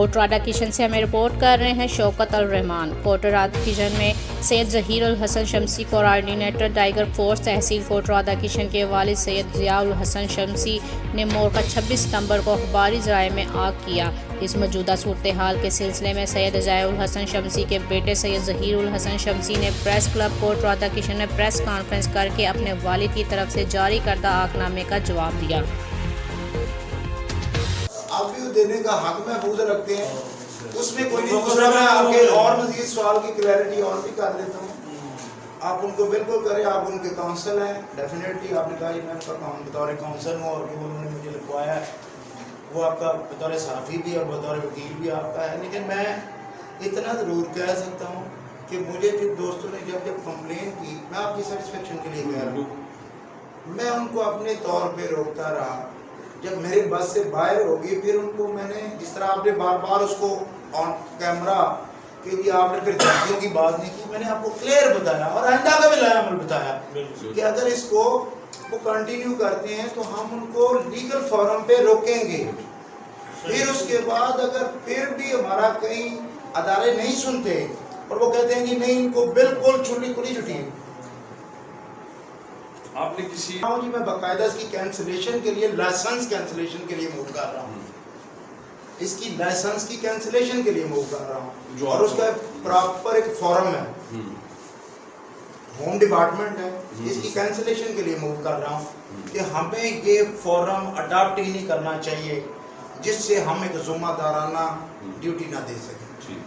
कोटरादा kitchen से हमें report कर रहे हैं शौकत अल रहमान। कोटरादा किचन में सैयद ज़हीर उल हसन शमसी कोऑर्डिनेटर टाइगर फोर्स तहसील कोटरादा किचन के वालिद सैयद ज़िया उल हसन शमसी ने मोरका 26 सितंबर को अखबारी ज़राए में आग किया। इस मौजूदा सूरत हाल के सिलसिले में सैयद ज़िया उल हसन शमसी के बेटे सैयद ज़हीर उल हसन शमसी ने प्रेस क्लब कोटरादा किचन में प्रेस कॉन्फ्रेंस करके अपने वालिद की तरफ से जारी करदा आगनामे का जवाब दिया। आप भी देने का हक महफूज रखते हैं, उसमें कोई नहीं। दूसरा मैं आपके और मजीद सवाल की क्लैरिटी और भी कर देता हूँ। आप उनको बिल्कुल करें, आप उनके काउंसिल हैं, डेफिनेटली आपने कहा मैं उनका बतौर काउंसिल हूँ और जो उन्होंने मुझे लिखवाया है वो आपका बतौर सहाफ़ी भी और बतौर वकील भी आपका है। लेकिन मैं इतना ज़रूर कह सकता हूँ कि मुझे जिन दोस्तों ने जब कंप्लेन की, मैं आपकी सेटिस्फेक्शन के लिए कह रहा हूँ, मैं उनको अपने तौर पर रोकता रहा। जब मेरे बस से बाहर होगी फिर उनको मैंने, जिस तरह आपने बार बार उसको ऑन कैमरा कि जी आपने फिर धमकियों की बात नहीं की, मैंने आपको क्लियर बताया और आइंदा का भी लाया अमल बताया कि अगर इसको वो कंटिन्यू करते हैं तो हम उनको लीगल फोरम पे रोकेंगे। फिर उसके बाद अगर फिर भी हमारा कई अदारे नहीं सुनते और वो कहते हैं कि नहीं इनको बिल्कुल खुली छुट्टी, आपने किसी जी मैं बाकायदा इसकी कैंसिलेशन के लिए, लाइसेंस कैंसिलेशन के लिए मूव कर रहा हूँ, इसकी लाइसेंस की कैंसिलेशन के लिए मूव कर रहा हूँ और उसका प्रॉपर एक फॉरम है, होम डिपार्टमेंट है, इसकी कैंसिलेशन के लिए मूव कर रहा हूँ कि हमें ये फॉरम अडॉप्ट ही नहीं करना चाहिए जिससे हम एक ज़िम्मेदाराना ड्यूटी ना दे सकें।